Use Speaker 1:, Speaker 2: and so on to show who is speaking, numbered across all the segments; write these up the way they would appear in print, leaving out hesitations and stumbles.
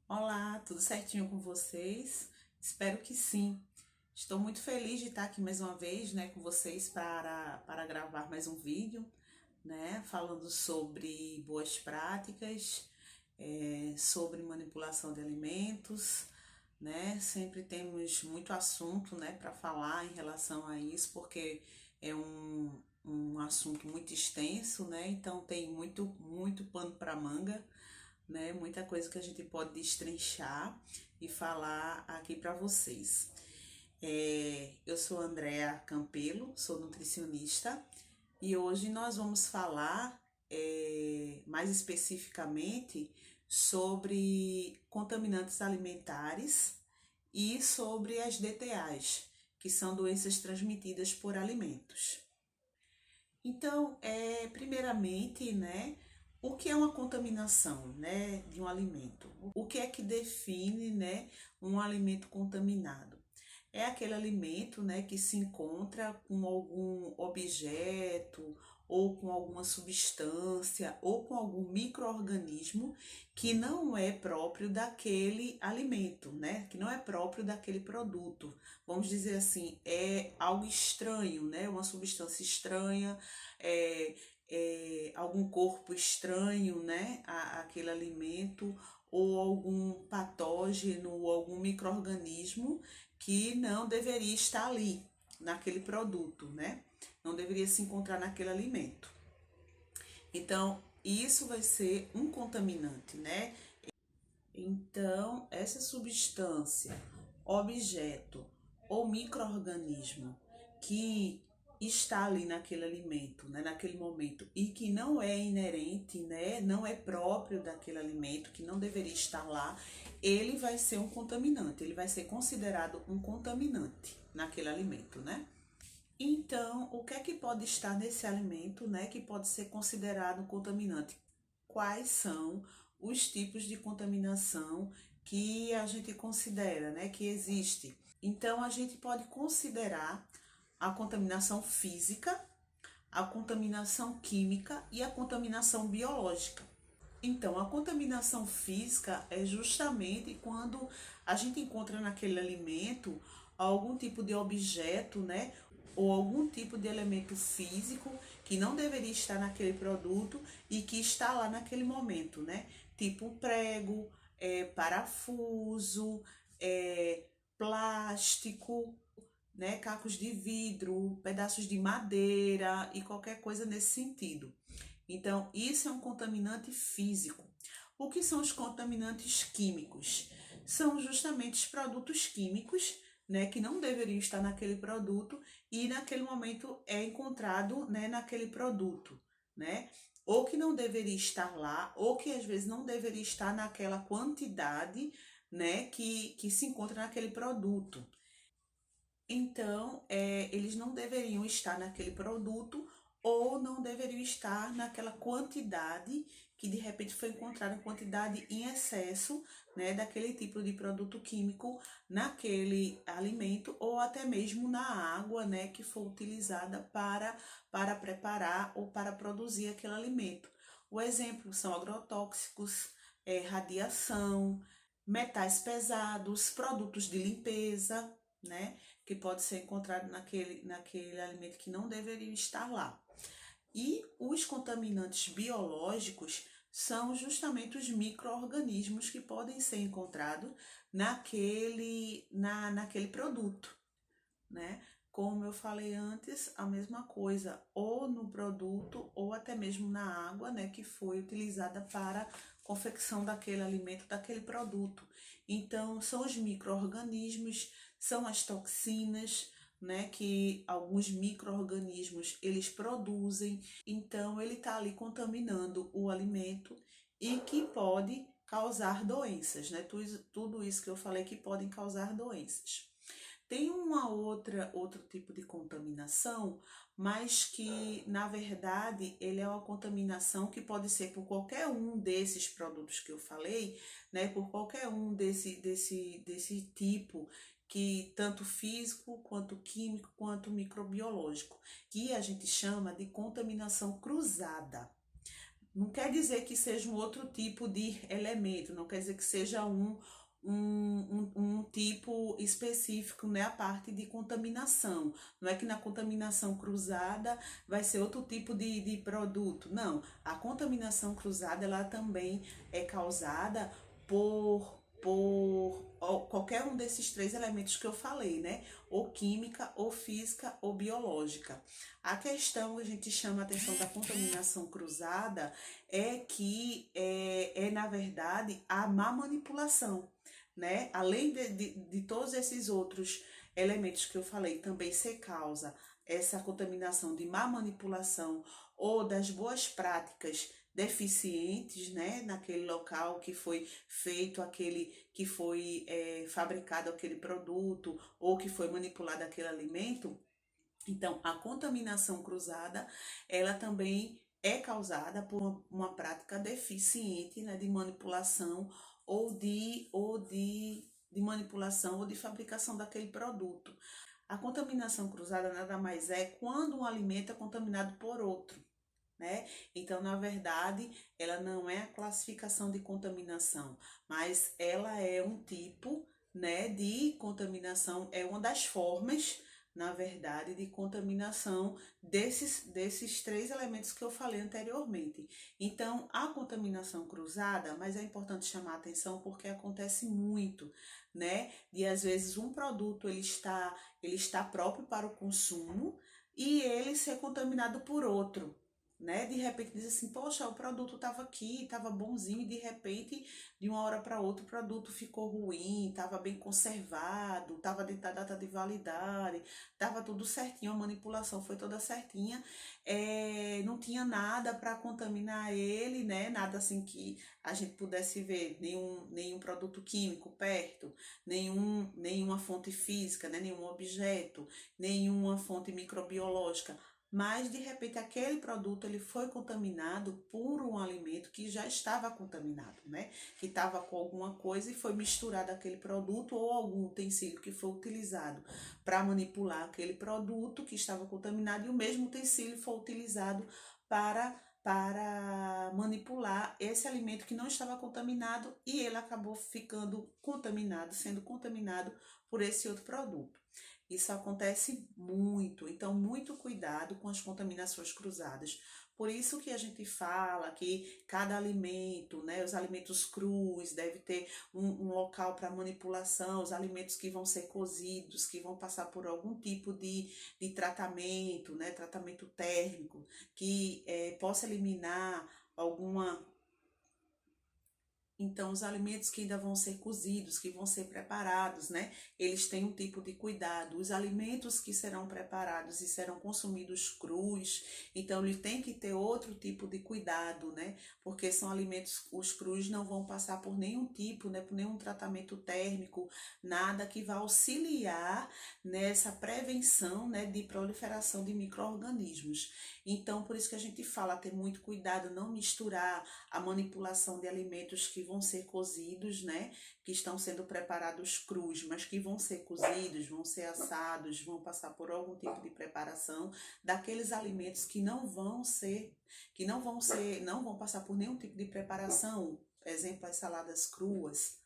Speaker 1: Olá, tudo certinho com vocês? Espero que sim. Estou muito feliz de estar aqui mais uma vez, né, com vocês para gravar mais um vídeo, né, falando sobre boas práticas, sobre manipulação de alimentos, né? Sempre temos muito assunto, né, para falar em relação a isso, porque é um assunto muito extenso, né? Então tem muito pano para manga, né? Muita coisa que a gente pode destrinchar e falar aqui para vocês. Eu sou Andrea Campelo, sou nutricionista e hoje nós vamos falar mais especificamente sobre contaminantes alimentares e sobre as DTAs, que são doenças transmitidas por alimentos. Então, primeiramente, né, o que é uma contaminação, né, de um alimento? O que é que define, né, um alimento contaminado? É aquele alimento, né, que se encontra com algum objeto ou com alguma substância ou com algum microorganismo que não é próprio daquele alimento, né, que não é próprio daquele produto. Vamos dizer assim, é algo estranho, né, uma substância estranha, é, algum corpo estranho, né, àquele alimento ou algum patógeno ou algum microorganismo que não deveria estar ali, naquele produto, né? Não deveria se encontrar naquele alimento. Então, isso vai ser um contaminante, né? Então, essa substância, objeto ou microorganismo que está ali naquele alimento, né, naquele momento, e que não é inerente, né, não é próprio daquele alimento, que não deveria estar lá, ele vai ser um contaminante, ele vai ser considerado um contaminante naquele alimento, né? Então, o que é que pode estar nesse alimento, né, que pode ser considerado contaminante? Quais são os tipos de contaminação que a gente considera, né, que existe? Então, a gente pode considerar a contaminação física, a contaminação química e a contaminação biológica. Então, a contaminação física é justamente quando a gente encontra naquele alimento algum tipo de objeto, né, ou algum tipo de elemento físico que não deveria estar naquele produto e que está lá naquele momento, né? Tipo prego, parafuso, plástico, né, cacos de vidro, pedaços de madeira e qualquer coisa nesse sentido. Então, isso é um contaminante físico. O que são os contaminantes químicos? São justamente os produtos químicos, né, que não deveriam estar naquele produto e naquele momento é encontrado, né, naquele produto, né? Ou que não deveria estar lá, ou que às vezes não deveria estar naquela quantidade, né, que se encontra naquele produto. Então, eles não deveriam estar naquele produto ou não deveriam estar naquela quantidade que de repente foi encontrada quantidade em excesso, né, daquele tipo de produto químico naquele alimento ou até mesmo na água, né, que foi utilizada para preparar ou para produzir aquele alimento. O exemplo são agrotóxicos, radiação, metais pesados, produtos de limpeza, né? Que pode ser encontrado naquele alimento que não deveria estar lá. E os contaminantes biológicos são justamente os micro-organismos que podem ser encontrados naquele produto, né? Como eu falei antes, a mesma coisa, ou no produto, ou até mesmo na água, né, que foi utilizada para confecção daquele alimento, daquele produto. Então, são os micro-organismos, são as toxinas, né, que alguns micro-organismos eles produzem. Então, ele está ali contaminando o alimento e que pode causar doenças, né? Tudo isso que eu falei que podem causar doenças. Tem outro tipo de contaminação, mas que, na verdade, ele é uma contaminação que pode ser por qualquer um desses produtos que eu falei, né? Por qualquer um desse tipo, que tanto físico, quanto químico, quanto microbiológico, que a gente chama de contaminação cruzada. não quer dizer que seja um outro tipo de elemento, não quer dizer que seja um tipo específico, né, a parte de contaminação. Não é que na contaminação cruzada vai ser outro tipo de produto. Não, a contaminação cruzada ela também é causada por qualquer um desses três elementos que eu falei, né? Ou química, ou física, ou biológica. A questão, a gente chama a atenção da contaminação cruzada, é que na verdade, a má manipulação, né? Além de todos esses outros elementos que eu falei, também se causa essa contaminação de má manipulação ou das boas práticas deficientes, né, naquele local que foi feito aquele, que foi fabricado aquele produto ou que foi manipulado aquele alimento. Então, a contaminação cruzada, ela também é causada por uma prática deficiente, né, de manipulação de manipulação ou de fabricação daquele produto. A contaminação cruzada nada mais é quando um alimento é contaminado por outro, né? Então, na verdade, ela não é a classificação de contaminação, mas ela é um tipo, né, de contaminação, é uma das formas, na verdade, de contaminação desses três elementos que eu falei anteriormente. Então, a contaminação cruzada, mas é importante chamar a atenção porque acontece muito, né? De às vezes um produto ele está próprio para o consumo e ele ser contaminado por outro, né? De repente diz assim, poxa, o produto estava aqui, estava bonzinho e de repente, de uma hora para outra, o produto ficou ruim, estava bem conservado, estava dentro da data de validade, estava tudo certinho, a manipulação foi toda certinha, não tinha nada para contaminar ele, né? Nada assim que a gente pudesse ver, nenhum produto químico perto, nenhuma fonte física, né? Nenhum objeto, nenhuma fonte microbiológica, mas de repente aquele produto ele foi contaminado por um alimento que já estava contaminado, né? Que estava com alguma coisa e foi misturado aquele produto ou algum utensílio que foi utilizado para manipular aquele produto que estava contaminado e o mesmo utensílio foi utilizado para manipular esse alimento que não estava contaminado e ele acabou ficando contaminado, sendo contaminado por esse outro produto. Isso acontece muito, então muito cuidado com as contaminações cruzadas. Por isso que a gente fala que cada alimento, né, os alimentos crus, deve ter um local para manipulação, os alimentos que vão ser cozidos, que vão passar por algum tipo de tratamento, né, tratamento térmico, que possa eliminar alguma. Então, os alimentos que ainda vão ser cozidos, que vão ser preparados, né? Eles têm um tipo de cuidado. Os alimentos que serão preparados e serão consumidos crus, então ele tem que ter outro tipo de cuidado, né? Porque são alimentos, os crus não vão passar por nenhum tipo, né? Por nenhum tratamento térmico, nada que vá auxiliar nessa prevenção, né? De proliferação de micro-organismos. Então, por isso que a gente fala, ter muito cuidado, não misturar a manipulação de alimentos que vão ser cozidos, né? Que estão sendo preparados crus, mas que vão ser cozidos, vão ser assados, vão passar por algum tipo de preparação, daqueles alimentos que não vão passar por nenhum tipo de preparação, exemplo, as saladas cruas.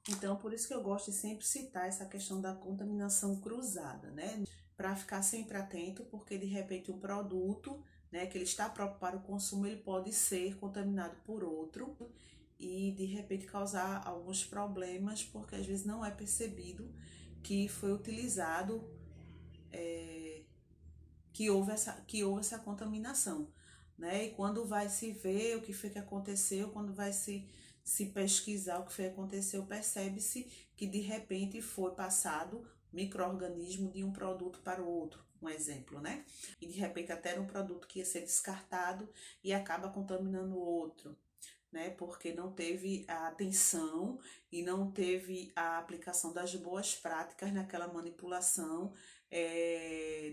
Speaker 1: Então, por isso que eu gosto de sempre citar essa questão da contaminação cruzada, né? Para ficar sempre atento, porque de repente um produto, né, que ele está próprio para o consumo, ele pode ser contaminado por outro e de repente causar alguns problemas, porque às vezes não é percebido que foi utilizado, que houve essa contaminação, né? E quando vai se ver o que foi que aconteceu, quando vai se pesquisar o que foi que aconteceu, percebe-se que de repente foi passado micro-organismo de um produto para o outro, um exemplo, né? E de repente até era um produto que ia ser descartado e acaba contaminando o outro, né? Porque não teve a atenção e não teve a aplicação das boas práticas naquela manipulação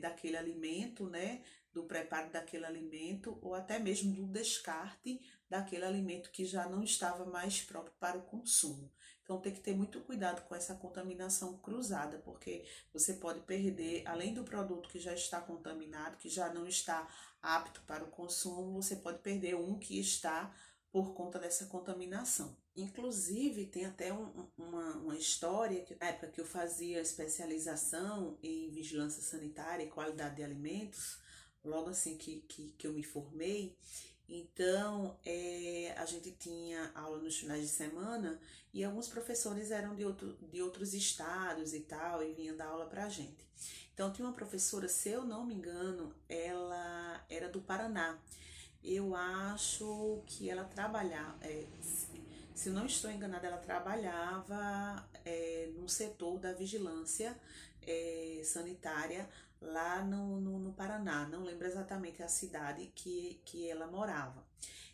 Speaker 1: daquele alimento, né? Do preparo daquele alimento ou até mesmo do descarte daquele alimento que já não estava mais próprio para o consumo. Então tem que ter muito cuidado com essa contaminação cruzada, porque você pode perder, além do produto que já está contaminado, que já não está apto para o consumo, você pode perder um que está por conta dessa contaminação. Inclusive, tem até uma história que na época que eu fazia especialização em vigilância sanitária e qualidade de alimentos, logo assim que eu me formei, então a gente tinha aula nos finais de semana e alguns professores eram de outros estados e tal, e vinham dar aula pra gente. Então tinha uma professora, se eu não me engano, ela era do Paraná. Eu acho que ela trabalhava, se eu não estou enganada, ela trabalhava no setor da vigilância sanitária lá no Paraná. Não lembro exatamente a cidade que ela morava.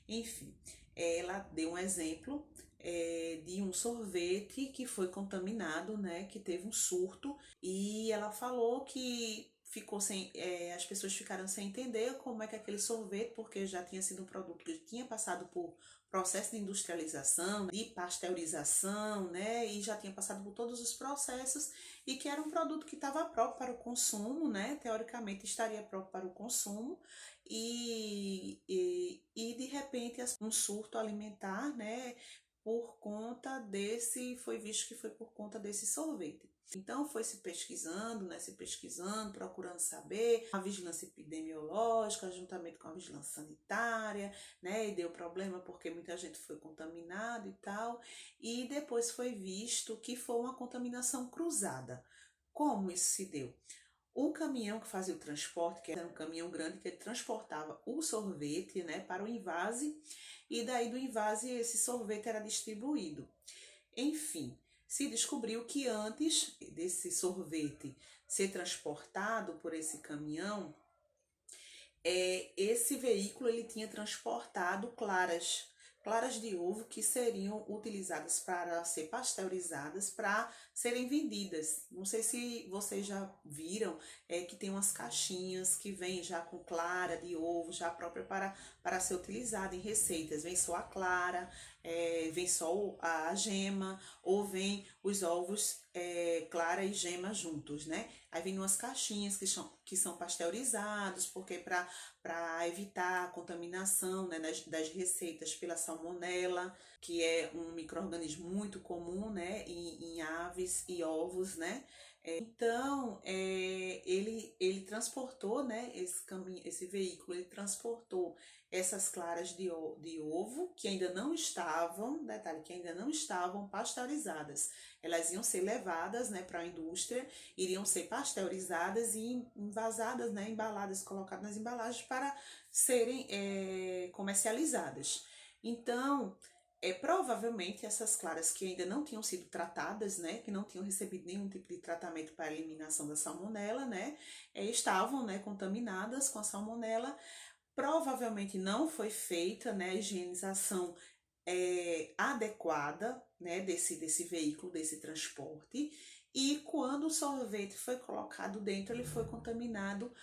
Speaker 1: Enfim, ela deu um exemplo de um sorvete que foi contaminado, né, que teve um surto, e ela falou que ficou sem, as pessoas ficaram sem entender como é que aquele sorvete, porque já tinha sido um produto que tinha passado por processo de industrialização, de pasteurização, né, e já tinha passado por todos os processos, e que era um produto que estava próprio para o consumo, né, teoricamente estaria próprio para o consumo, e de repente um surto alimentar, né, por conta desse, foi visto que foi por conta desse sorvete. Então foi se pesquisando, né, se pesquisando, procurando saber, a vigilância epidemiológica, juntamente com a vigilância sanitária, né, e deu problema porque muita gente foi contaminada e tal, e depois foi visto que foi uma contaminação cruzada. Como isso se deu? O caminhão que fazia o transporte, que era um caminhão grande, que ele transportava o sorvete, né, para o invase, e daí do invase esse sorvete era distribuído. Enfim, se descobriu que antes desse sorvete ser transportado por esse caminhão, esse veículo ele tinha transportado claras de ovo que seriam utilizadas para ser pasteurizadas, para serem vendidas. Não sei se vocês já viram que tem umas caixinhas que vêm já com clara de ovo, já própria para ser utilizada em receitas. Vem só a clara, vem só a gema, ou vem os ovos clara e gema juntos, né? Aí vem umas caixinhas que são pasteurizados, porque para evitar a contaminação, né, das receitas pela salmonela, que é um micro-organismo muito comum, né, em aves e ovos, né? Então, ele transportou, né, esse veículo, ele transportou essas claras de ovo que ainda não estavam, detalhe, que ainda não estavam pasteurizadas. Elas iam ser levadas, né, para a indústria, iriam ser pasteurizadas e envasadas, né, embaladas, colocadas nas embalagens para serem comercializadas. Então, provavelmente essas claras que ainda não tinham sido tratadas, né, que não tinham recebido nenhum tipo de tratamento para a eliminação da salmonela, né, estavam, né, contaminadas com a salmonela. Provavelmente não foi feita, né, a higienização adequada, né, desse veículo, desse transporte, e quando o sorvete foi colocado dentro, ele foi contaminado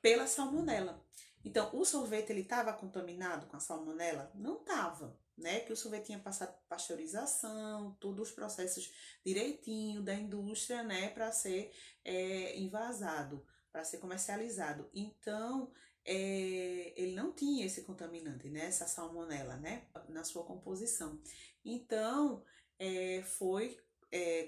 Speaker 1: pela salmonela. Então, o sorvete ele estava contaminado com a salmonela? Não estava, né? Que o sorvete tinha passado por pasteurização, todos os processos direitinho da indústria, né, para ser envasado, para ser comercializado. Então, ele não tinha esse contaminante, né, essa salmonela, né, na sua composição. Então, foi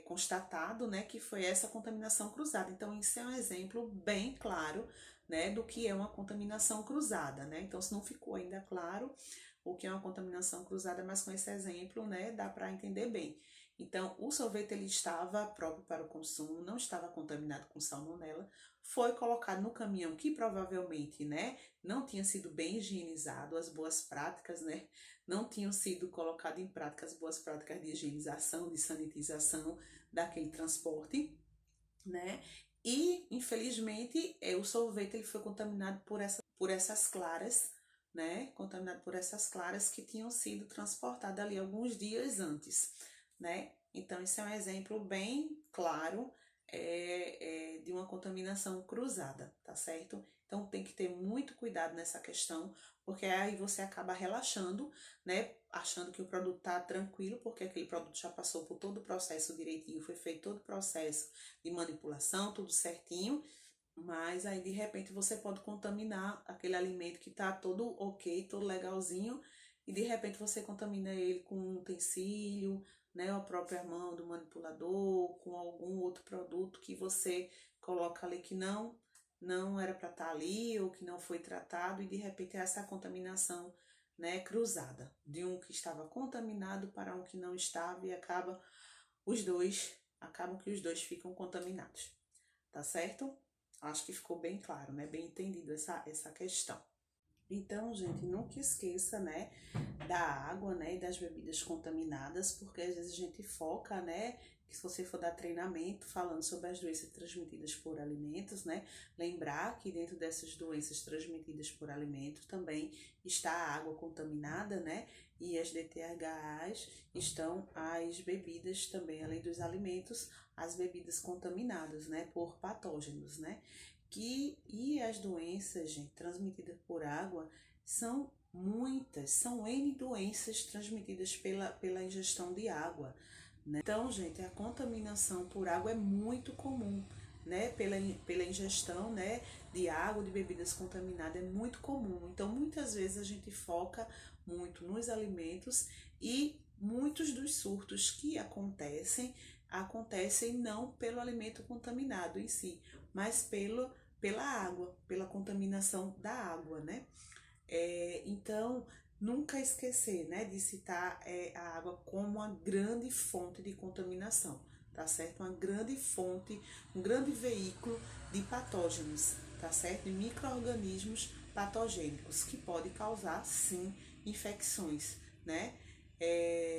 Speaker 1: constatado, né, que foi essa contaminação cruzada. Então, isso é um exemplo bem claro, né, do que é uma contaminação cruzada, né? Então, se não ficou ainda claro o que é uma contaminação cruzada, mas com esse exemplo, né, dá para entender bem. Então, o sorvete ele estava próprio para o consumo, não estava contaminado com salmonela, foi colocado no caminhão que provavelmente, né, não tinha sido bem higienizado, as boas práticas, né, não tinham sido colocadas em prática as boas práticas de higienização, de sanitização daquele transporte, né, e infelizmente o sorvete ele foi contaminado por essas claras, né, contaminado por essas claras que tinham sido transportadas ali alguns dias antes, né. Então, esse é um exemplo bem claro de uma contaminação cruzada, tá certo? Então tem que ter muito cuidado nessa questão, porque aí você acaba relaxando, né? Achando que o produto tá tranquilo, porque aquele produto já passou por todo o processo direitinho, foi feito todo o processo de manipulação, tudo certinho. Mas aí de repente você pode contaminar aquele alimento que tá todo ok, todo legalzinho, e de repente você contamina ele com um utensílio, né, a própria mão do manipulador, com algum outro produto que você coloca ali que não era para estar ali ou que não foi tratado, e de repente essa contaminação, né, cruzada de um que estava contaminado para um que não estava, e acabam que os dois ficam contaminados. Tá certo? Acho que ficou bem claro, né? Bem entendido essa questão. Então, gente, nunca esqueça, né, da água, né, e das bebidas contaminadas, porque às vezes a gente foca, né, que se você for dar treinamento falando sobre as doenças transmitidas por alimentos, né, lembrar que dentro dessas doenças transmitidas por alimentos também está a água contaminada, né, e as DTHs estão as bebidas também, além dos alimentos, as bebidas contaminadas, né, por patógenos, né. E as doenças, gente, transmitidas por água são muitas, são N doenças transmitidas pela ingestão de água, né? Então, gente, a contaminação por água é muito comum, né? Pela ingestão, né, de água, de bebidas contaminadas, é muito comum. Então, muitas vezes a gente foca muito nos alimentos, e muitos dos surtos que acontecem não pelo alimento contaminado em si, mas pela água, pela contaminação da água, né? Então, nunca esquecer, né, de citar a água como uma grande fonte de contaminação, tá certo? Uma grande fonte, um grande veículo de patógenos, tá certo? De micro-organismos patogênicos, que pode causar, sim, infecções, né?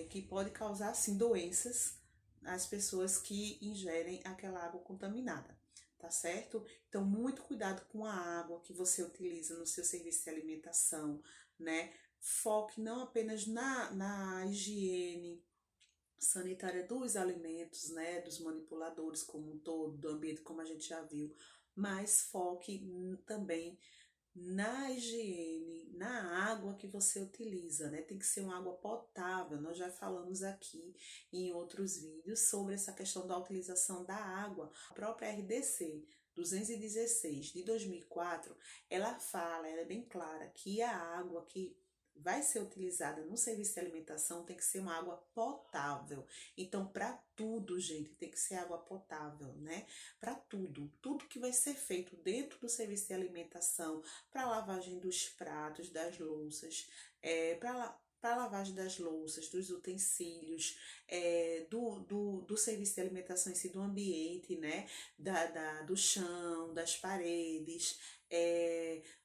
Speaker 1: Que pode causar, sim, doenças às pessoas que ingerem aquela água contaminada, tá certo? Então, muito cuidado com a água que você utiliza no seu serviço de alimentação, né? Foque não apenas na higiene sanitária dos alimentos, né? Dos manipuladores como um todo, do ambiente, como a gente já viu, mas foque também na higiene, na água que você utiliza, né? Tem que ser uma água potável. Nós já falamos aqui em outros vídeos sobre essa questão da utilização da água. A própria RDC 216 de 2004, ela é bem clara que a água que vai ser utilizada no serviço de alimentação tem que ser uma água potável. Então, para tudo, gente, tem que ser água potável, né? Para tudo que vai ser feito dentro do serviço de alimentação, para lavagem dos pratos, das louças, para lavagem das louças, dos utensílios, do serviço de alimentação em si, do ambiente, né? Do chão, das paredes,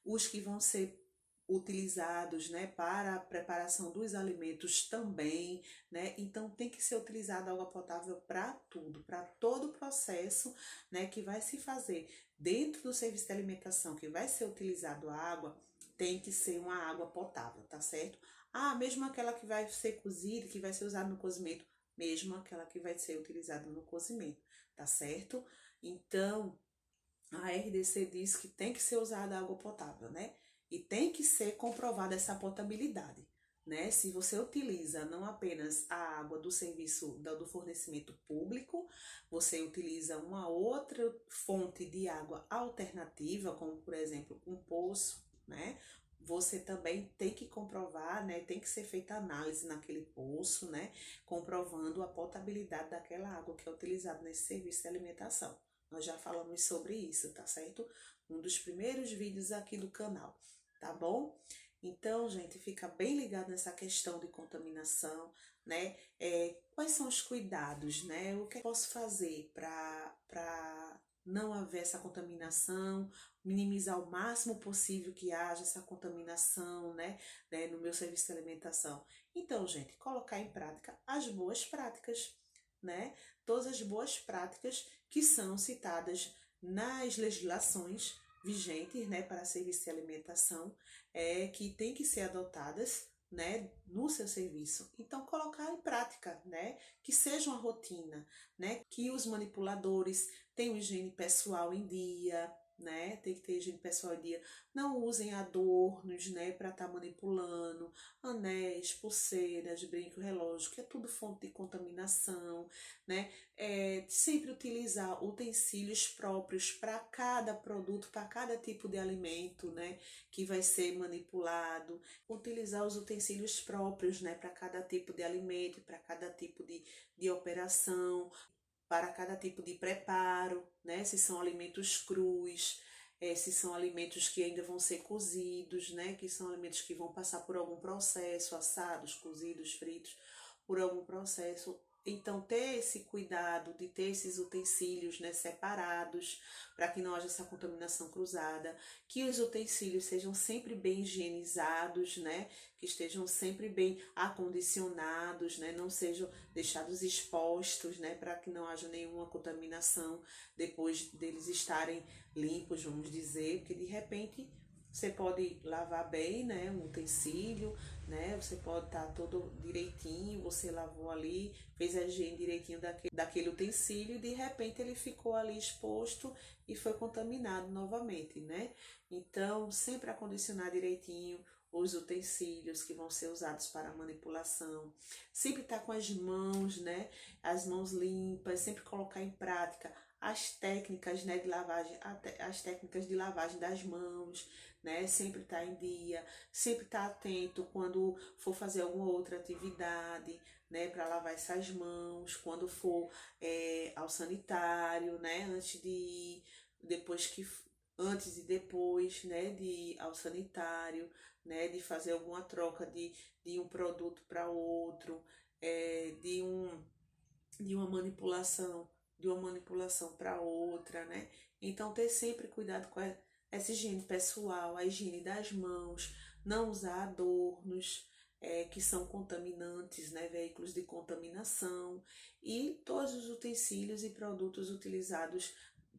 Speaker 1: os que vão ser utilizados, né, para a preparação dos alimentos também, né? Então tem que ser utilizada água potável para tudo, para todo o processo, né, que vai se fazer dentro do serviço de alimentação, que vai ser utilizado a água, tem que ser uma água potável, tá certo? Ah, mesmo aquela que vai ser cozida, que vai ser usada no cozimento, mesmo aquela que vai ser utilizada no cozimento, tá certo? Então, a RDC diz que tem que ser usada água potável, né? E tem que ser comprovada essa potabilidade, né? Se você utiliza não apenas a água do serviço do fornecimento público, você utiliza uma outra fonte de água alternativa, como por exemplo um poço, né? Você também tem que comprovar, né? Tem que ser feita análise naquele poço, né? Comprovando a potabilidade daquela água que é utilizada nesse serviço de alimentação. Nós já falamos sobre isso, tá certo? Um dos primeiros vídeos aqui do canal, tá bom? Então, gente, fica bem ligado nessa questão de contaminação, né? Quais são os cuidados, né? O que eu posso fazer para não haver essa contaminação, minimizar o máximo possível que haja essa contaminação, né, no meu serviço de alimentação? Então, gente, colocar em prática as boas práticas, né? Todas as boas práticas que são citadas nas legislações vigentes, né, para serviço de alimentação, que tem que ser adotadas, né, no seu serviço. Então, colocar em prática, né, que seja uma rotina, né, que os manipuladores tenham higiene pessoal em dia, né? Tem que ter higiene pessoal em dia. Não usem adornos, né, para estar manipulando, anéis, pulseiras, brinco, relógio, que é tudo fonte de contaminação, né? Sempre utilizar utensílios próprios para cada produto, para cada tipo de alimento, né, que vai ser manipulado. Utilizar os utensílios próprios, né, para cada tipo de alimento, para cada tipo de operação, para cada tipo de preparo, né? Se são alimentos crus, se são alimentos que ainda vão ser cozidos, né? Que são alimentos que vão passar por algum processo, assados, cozidos, fritos, por algum processo. Então, ter esse cuidado de ter esses utensílios, né, separados, para que não haja essa contaminação cruzada, que os utensílios sejam sempre bem higienizados, né, que estejam sempre bem acondicionados, né, não sejam deixados expostos, né, para que não haja nenhuma contaminação depois deles estarem limpos, vamos dizer, porque de repente você pode lavar bem, né, um utensílio, né, você pode estar todo direitinho, você lavou ali, fez a higiene direitinho daquele utensílio e de repente ele ficou ali exposto e foi contaminado novamente, né? Então, sempre acondicionar direitinho os utensílios que vão ser usados para manipulação, sempre estar com as mãos, né, as mãos limpas, sempre colocar em prática as técnicas, né, de lavagem, as técnicas de lavagem das mãos, né, sempre estar em dia, sempre estar atento quando for fazer alguma outra atividade, né, para lavar essas mãos, quando for ao sanitário, né, antes de ir, antes e depois, né, de ir ao sanitário, né, de fazer alguma troca de um produto para outro, de de uma manipulação, para outra, né? Então ter sempre cuidado com essa higiene pessoal, a higiene das mãos, não usar adornos que são contaminantes, né? Veículos de contaminação e todos os utensílios e produtos utilizados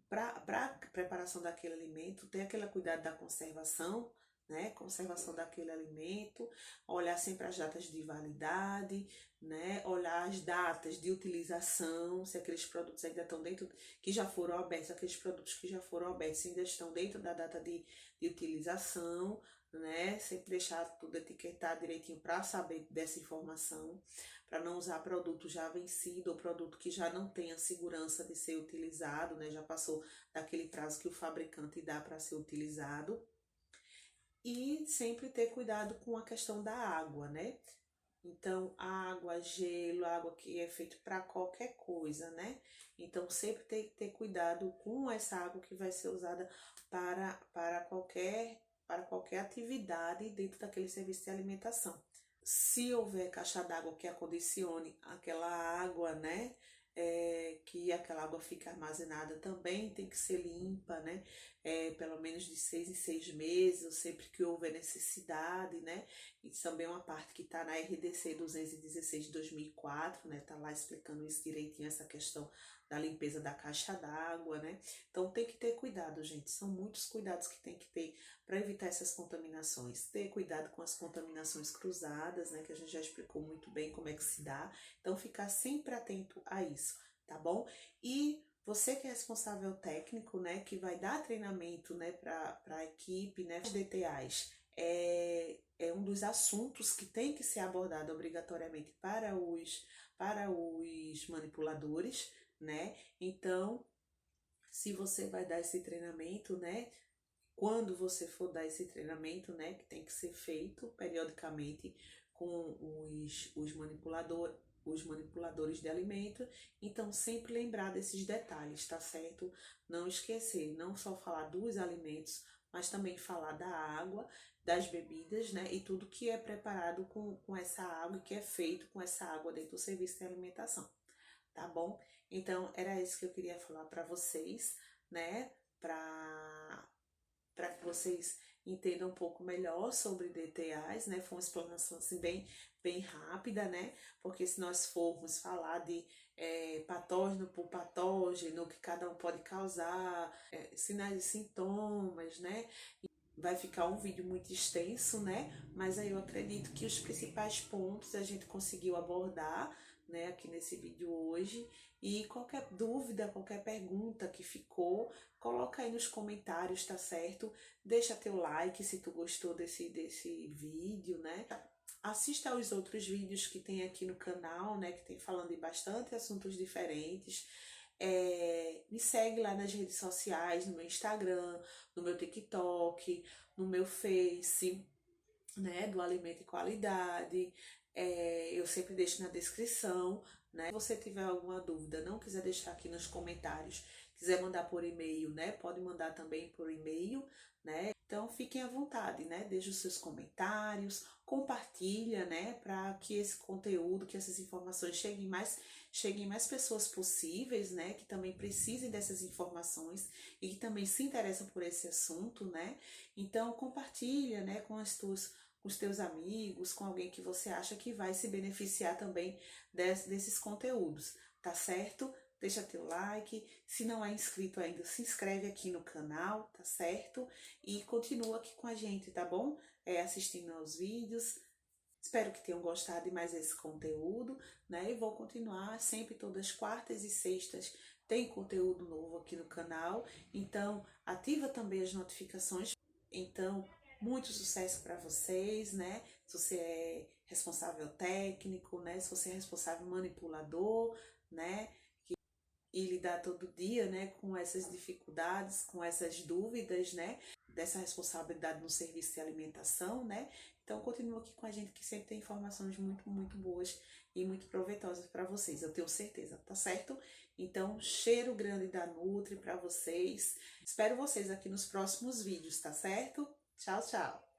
Speaker 1: para a preparação daquele alimento, ter aquele cuidado da conservação, né? Conservação daquele alimento, olhar sempre as datas de validade, né? Olhar as datas de utilização, se aqueles produtos ainda estão dentro, que já foram abertos, aqueles produtos que já foram abertos ainda estão dentro da data de utilização, né? Sempre deixar tudo etiquetado direitinho para saber dessa informação, para não usar produto já vencido ou produto que já não tenha segurança de ser utilizado, né? Já passou daquele prazo que o fabricante dá para ser utilizado. E sempre ter cuidado com a questão da água, né? Então, água, gelo, água que é feito para qualquer coisa, né? Então, sempre tem que ter cuidado com essa água que vai ser usada para qualquer atividade dentro daquele serviço de alimentação. Se houver caixa d'água que acondicione aquela água, né? Que aquela água fica armazenada também tem que ser limpa, né? Pelo menos de 6 em 6 meses, ou sempre que houver necessidade, né? Isso também é uma parte que está na RDC 216 de 2004, né? Tá lá explicando isso direitinho, essa questão da limpeza da caixa d'água, né? Então tem que ter cuidado, gente. São muitos cuidados que tem que ter para evitar essas contaminações. Ter cuidado com as contaminações cruzadas, né? Que a gente já explicou muito bem como é que se dá. Então ficar sempre atento a isso, tá bom? E você que é responsável técnico, né, que vai dar treinamento, né, para a equipe, né, os DTAs, é um dos assuntos que tem que ser abordado obrigatoriamente para os manipuladores, né? Então, se você vai dar esse treinamento, né, quando você for dar esse treinamento, né, que tem que ser feito periodicamente com os manipuladores de alimento, então sempre lembrar desses detalhes, tá certo? Não esquecer, não só falar dos alimentos, mas também falar da água, das bebidas, né, e tudo que é preparado com essa água e que é feito com essa água dentro do serviço de alimentação, tá bom? Então era isso que eu queria falar para vocês, né, para que vocês entendam um pouco melhor sobre DTAs, né? Foi uma explanação assim bem rápida, né? Porque se nós formos falar de patógeno por patógeno, o que cada um pode causar, sinais e sintomas, né? Vai ficar um vídeo muito extenso, né? Mas aí eu acredito que os principais pontos a gente conseguiu abordar, né, aqui nesse vídeo hoje. E qualquer dúvida, qualquer pergunta que ficou, coloca aí nos comentários, tá certo? Deixa teu like se tu gostou desse vídeo, né? Assista aos outros vídeos que tem aqui no canal, né, que tem falando de bastante assuntos diferentes. Me segue lá nas redes sociais, no meu Instagram, no meu TikTok, no meu Face, né, do Alimento e Qualidade. Eu sempre deixo na descrição, né? Se você tiver alguma dúvida, não quiser deixar aqui nos comentários, quiser mandar por e-mail, né? Pode mandar também por e-mail, né? Então fiquem à vontade, né? Deixe os seus comentários, compartilha, né? Para que esse conteúdo, que essas informações cheguem mais pessoas possíveis, né? Que também precisem dessas informações e que também se interessam por esse assunto, né? Então compartilha, né? Com os teus amigos, com alguém que você acha que vai se beneficiar também desses conteúdos, tá certo? Deixa teu like, se não é inscrito ainda, se inscreve aqui no canal, tá certo? E continua aqui com a gente, tá bom? Assistindo aos vídeos. Espero que tenham gostado de mais esse conteúdo, né? E vou continuar sempre todas quartas e sextas. Tem conteúdo novo aqui no canal, então ativa também as notificações. Então, muito sucesso para vocês, né? Se você é responsável técnico, né? Se você é responsável manipulador, né? E lidar todo dia, né? Com essas dificuldades, com essas dúvidas, né? Dessa responsabilidade no serviço de alimentação, né? Então, continua aqui com a gente que sempre tem informações muito, muito boas e muito proveitosas para vocês, eu tenho certeza, tá certo? Então, cheiro grande da Nutri para vocês. Espero vocês aqui nos próximos vídeos, tá certo? Tchau, tchau!